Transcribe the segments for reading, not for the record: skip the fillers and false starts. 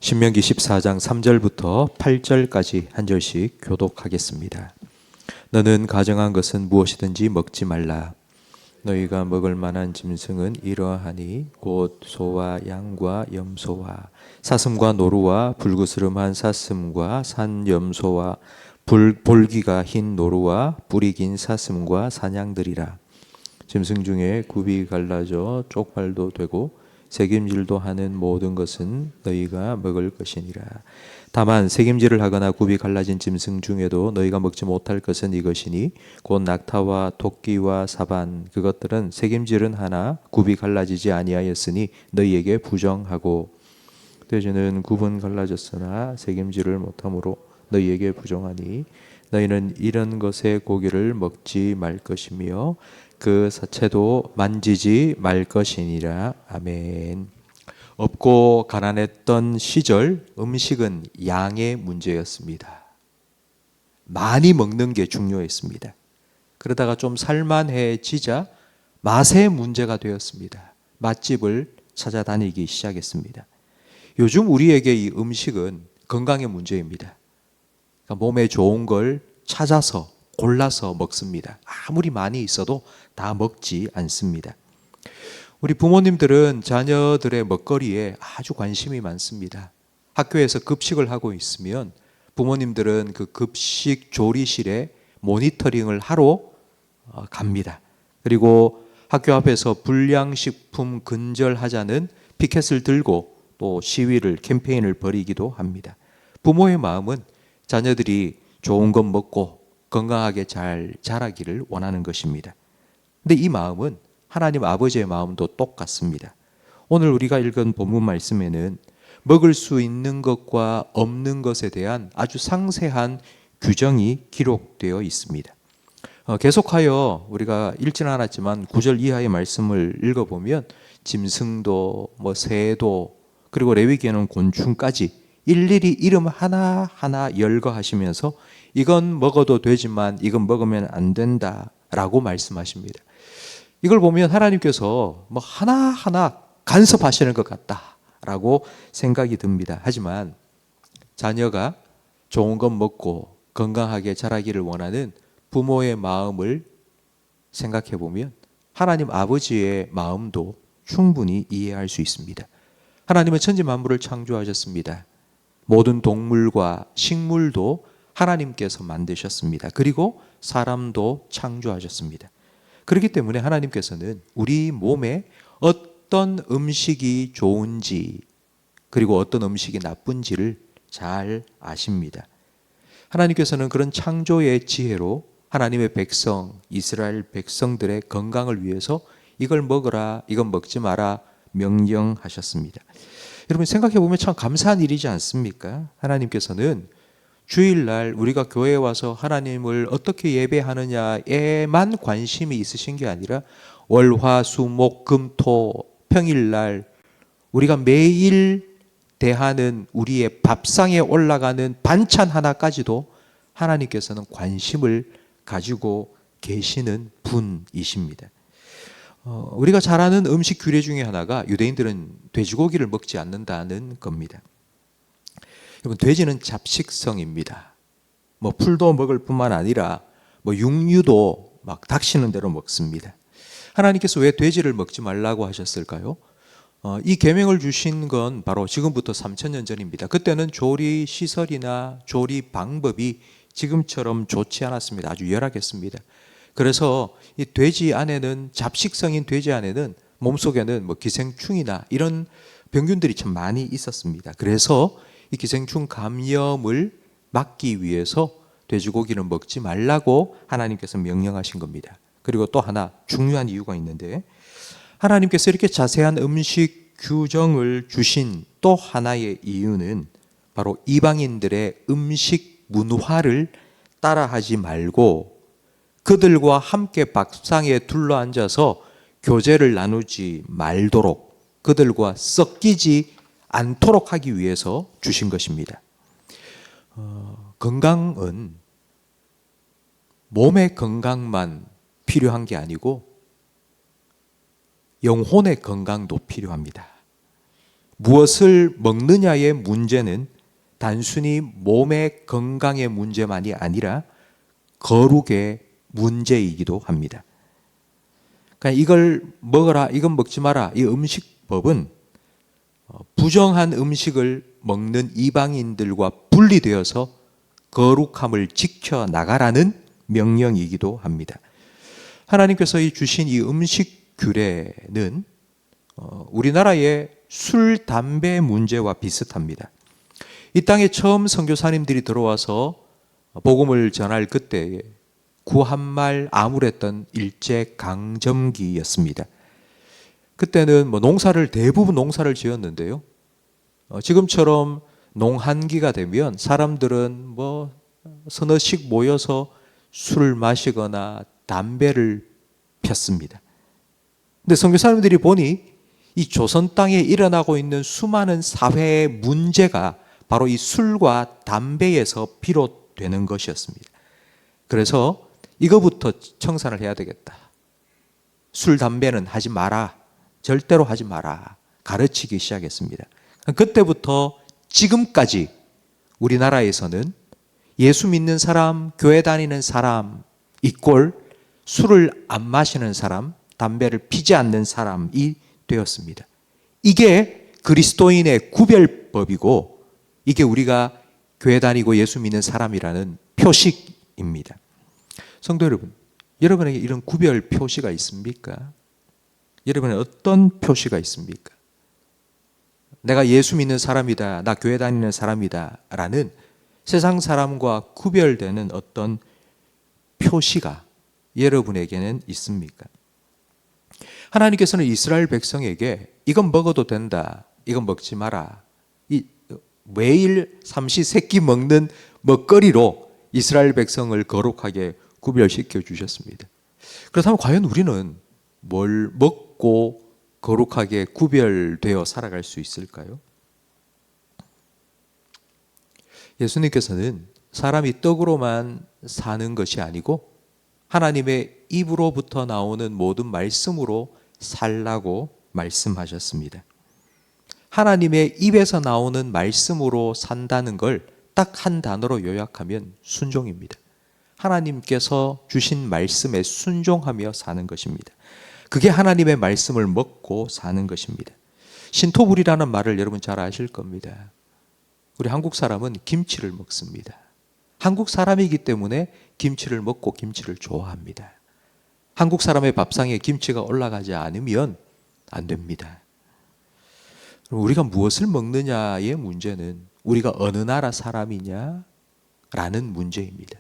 신명기 14장 3절부터 8절까지 한 절씩 교독하겠습니다. 너는 가정한 것은 무엇이든지 먹지 말라. 너희가 먹을 만한 짐승은 이러하니 곧 소와 양과 염소와 사슴과 노루와 불구스름한 사슴과 산 염소와 볼기가 흰 노루와 뿔이 긴 사슴과 사냥들이라. 짐승 중에 굽이 갈라져 쪽발도 되고 색임질도 하는 모든 것은 너희가 먹을 것이니라. 다만 색임질을 하거나 굽이 갈라진 짐승 중에도 너희가 먹지 못할 것은 이것이니 곧 낙타와 토끼와 사반, 그것들은 색임질은 하나 굽이 갈라지지 아니하였으니 너희에게 부정하고, 돼지는 굽은 갈라졌으나 색임질을 못하므로 너희에게 부정하니 너희는 이런 것의 고기를 먹지 말 것이며 그 사체도 만지지 말 것이니라. 아멘. 없고 가난했던 시절 음식은 양의 문제였습니다. 많이 먹는 게 중요했습니다. 그러다가 좀 살만해지자 맛의 문제가 되었습니다. 맛집을 찾아다니기 시작했습니다. 요즘 우리에게 이 음식은 건강의 문제입니다. 그러니까 몸에 좋은 걸 찾아서 골라서 먹습니다. 아무리 많이 있어도 다 먹지 않습니다. 우리 부모님들은 자녀들의 먹거리에 아주 관심이 많습니다. 학교에서 급식을 하고 있으면 부모님들은 그 급식 조리실에 모니터링을 하러 갑니다. 그리고 학교 앞에서 불량식품 근절하자는 피켓을 들고 또 시위를, 캠페인을 벌이기도 합니다. 부모의 마음은 자녀들이 좋은 것 먹고 건강하게 잘 자라기를 원하는 것입니다. 근데 이 마음은 하나님 아버지의 마음도 똑같습니다. 오늘 우리가 읽은 본문 말씀에는 먹을 수 있는 것과 없는 것에 대한 아주 상세한 규정이 기록되어 있습니다. 계속하여 우리가 읽지는 않았지만 9절 이하의 말씀을 읽어보면 짐승도 새도 그리고 레위기에는 곤충까지 일일이 이름 하나하나 열거하시면서 이건 먹어도 되지만 이건 먹으면 안 된다라고 말씀하십니다. 이걸 보면 하나님께서 하나하나 간섭하시는 것 같다라고 생각이 듭니다. 하지만 자녀가 좋은 것 먹고 건강하게 자라기를 원하는 부모의 마음을 생각해 보면 하나님 아버지의 마음도 충분히 이해할 수 있습니다. 하나님은 천지 만물을 창조하셨습니다. 모든 동물과 식물도 하나님께서 만드셨습니다. 그리고 사람도 창조하셨습니다. 그렇기 때문에 하나님께서는 우리 몸에 어떤 음식이 좋은지 그리고 어떤 음식이 나쁜지를 잘 아십니다. 하나님께서는 그런 창조의 지혜로 하나님의 백성, 이스라엘 백성들의 건강을 위해서 이걸 먹어라, 이건 먹지 마라 명령하셨습니다. 여러분 생각해 보면 참 감사한 일이지 않습니까? 하나님께서는 주일날 우리가 교회에 와서 하나님을 어떻게 예배하느냐에만 관심이 있으신 게 아니라 월화수목금토 평일날 우리가 매일 대하는 우리의 밥상에 올라가는 반찬 하나까지도 하나님께서는 관심을 가지고 계시는 분이십니다. 우리가 잘 아는 음식 규례 중에 하나가 유대인들은 돼지고기를 먹지 않는다는 겁니다. 여러분, 돼지는 잡식성입니다. 풀도 먹을 뿐만 아니라 육류도 막 닥치는 대로 먹습니다. 하나님께서 왜 돼지를 먹지 말라고 하셨을까요? 이 계명을 주신 건 바로 지금부터 3000년 전입니다. 그때는 조리 시설이나 조리 방법이 지금처럼 좋지 않았습니다. 아주 열악했습니다. 그래서 이 돼지 안에는, 잡식성인 돼지 안에는 몸속에는 기생충이나 이런 병균들이 참 많이 있었습니다. 그래서 이 기생충 감염을 막기 위해서 돼지고기는 먹지 말라고 하나님께서 명령하신 겁니다. 그리고 또 하나 중요한 이유가 있는데, 하나님께서 이렇게 자세한 음식 규정을 주신 또 하나의 이유는 바로 이방인들의 음식 문화를 따라하지 말고 그들과 함께 밥상에 둘러앉아서 교제를 나누지 말도록, 그들과 섞이지 않도록 하기 위해서 주신 것입니다. 건강은 몸의 건강만 필요한 게 아니고 영혼의 건강도 필요합니다. 무엇을 먹느냐의 문제는 단순히 몸의 건강의 문제만이 아니라 거룩의 문제이기도 합니다. 그러니까 이걸 먹어라, 이건 먹지 마라. 이 음식법은 부정한 음식을 먹는 이방인들과 분리되어서 거룩함을 지켜나가라는 명령이기도 합니다. 하나님께서 주신 이 음식 규례는 우리나라의 술, 담배 문제와 비슷합니다. 이 땅에 처음 선교사님들이 들어와서 복음을 전할 그때에 구한말 암울했던 일제강점기였습니다. 그때는 대부분 농사를 지었는데요. 지금처럼 농한기가 되면 사람들은 서너씩 모여서 술을 마시거나 담배를 폈습니다. 근데 선교사님들이 보니 이 조선 땅에 일어나고 있는 수많은 사회의 문제가 바로 이 술과 담배에서 비롯되는 것이었습니다. 그래서 이거부터 청산을 해야 되겠다. 술, 담배는 하지 마라. 절대로 하지 마라. 가르치기 시작했습니다. 그때부터 지금까지 우리나라에서는 예수 믿는 사람, 교회 다니는 사람 이꼴 술을 안 마시는 사람, 담배를 피지 않는 사람이 되었습니다. 이게 그리스도인의 구별법이고 이게 우리가 교회 다니고 예수 믿는 사람이라는 표식입니다. 성도 여러분, 여러분에게 이런 구별 표시가 있습니까? 여러분에 어떤 표시가 있습니까? 내가 예수 믿는 사람이다, 나 교회 다니는 사람이다 라는 세상 사람과 구별되는 어떤 표시가 여러분에게는 있습니까? 하나님께서는 이스라엘 백성에게 이건 먹어도 된다, 이건 먹지 마라, 매일 삼시세끼 먹는 먹거리로 이스라엘 백성을 거룩하게 구별시켜 주셨습니다. 그렇다면 과연 우리는 뭘 먹고 거룩하게 구별되어 살아갈 수 있을까요? 예수님께서는 사람이 떡으로만 사는 것이 아니고 하나님의 입으로부터 나오는 모든 말씀으로 살라고 말씀하셨습니다. 하나님의 입에서 나오는 말씀으로 산다는 걸 딱 한 단어로 요약하면 순종입니다. 하나님께서 주신 말씀에 순종하며 사는 것입니다. 그게 하나님의 말씀을 먹고 사는 것입니다. 신토불이라는 말을 여러분 잘 아실 겁니다. 우리 한국 사람은 김치를 먹습니다. 한국 사람이기 때문에 김치를 먹고 김치를 좋아합니다. 한국 사람의 밥상에 김치가 올라가지 않으면 안 됩니다. 우리가 무엇을 먹느냐의 문제는 우리가 어느 나라 사람이냐 라는 문제입니다.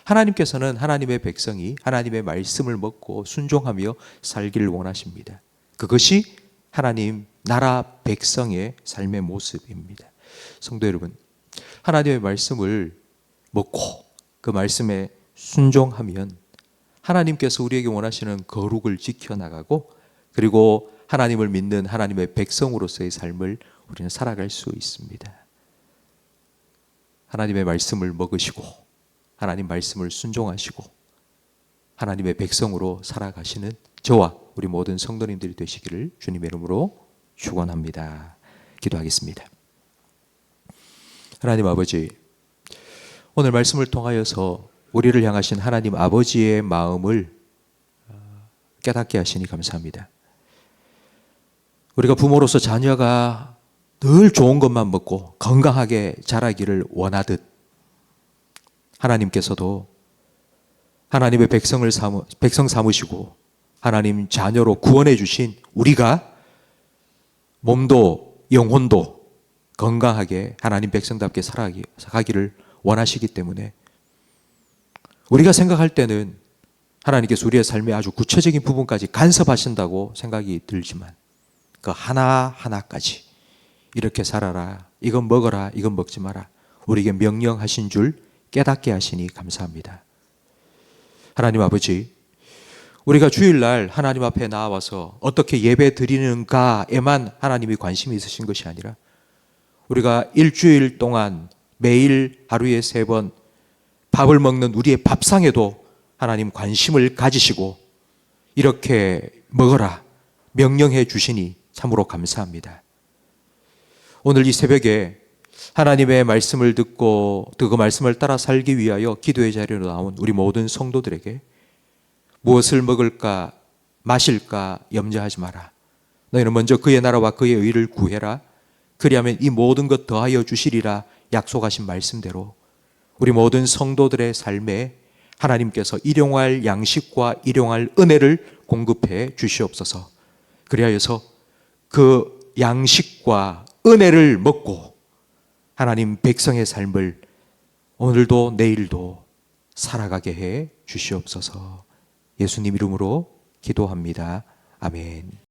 하나님께서는 하나님의 백성이 하나님의 말씀을 먹고 순종하며 살기를 원하십니다. 그것이 하나님 나라 백성의 삶의 모습입니다. 성도 여러분, 하나님의 말씀을 먹고 그 말씀에 순종하면 하나님께서 우리에게 원하시는 거룩을 지켜나가고 그리고 하나님을 믿는 하나님의 백성으로서의 삶을 우리는 살아갈 수 있습니다. 하나님의 말씀을 먹으시고 하나님 말씀을 순종하시고 하나님의 백성으로 살아가시는 저와 우리 모든 성도님들이 되시기를 주님의 이름으로 축원합니다. 기도하겠습니다. 하나님 아버지, 오늘 말씀을 통하여서 우리를 향하신 하나님 아버지의 마음을 깨닫게 하시니 감사합니다. 우리가 부모로서 자녀가 늘 좋은 것만 먹고 건강하게 자라기를 원하듯 하나님께서도 하나님의 백성 삼으시고 하나님 자녀로 구원해 주신 우리가 몸도 영혼도 건강하게 하나님 백성답게 살아가기를 원하시기 때문에 우리가 생각할 때는 하나님께서 우리의 삶의 아주 구체적인 부분까지 간섭하신다고 생각이 들지만 그 하나하나까지 이렇게 살아라, 이건 먹어라, 이건 먹지 마라 우리에게 명령하신 줄 깨닫게 하시니 감사합니다. 하나님 아버지, 우리가 주일날 하나님 앞에 나와서 어떻게 예배 드리는가에만 하나님이 관심이 있으신 것이 아니라 우리가 일주일 동안 매일 하루에 3번 밥을 먹는 우리의 밥상에도 하나님 관심을 가지시고 이렇게 먹어라 명령해 주시니 참으로 감사합니다. 오늘 이 새벽에 하나님의 말씀을 듣고 그 말씀을 따라 살기 위하여 기도의 자리로 나온 우리 모든 성도들에게 무엇을 먹을까 마실까 염려하지 마라. 너희는 먼저 그의 나라와 그의 의를 구해라. 그리하면 이 모든 것 더하여 주시리라 약속하신 말씀대로 우리 모든 성도들의 삶에 하나님께서 일용할 양식과 일용할 은혜를 공급해 주시옵소서. 그리하여서 그 양식과 은혜를 먹고 하나님 백성의 삶을 오늘도 내일도 살아가게 해 주시옵소서. 예수님 이름으로 기도합니다. 아멘.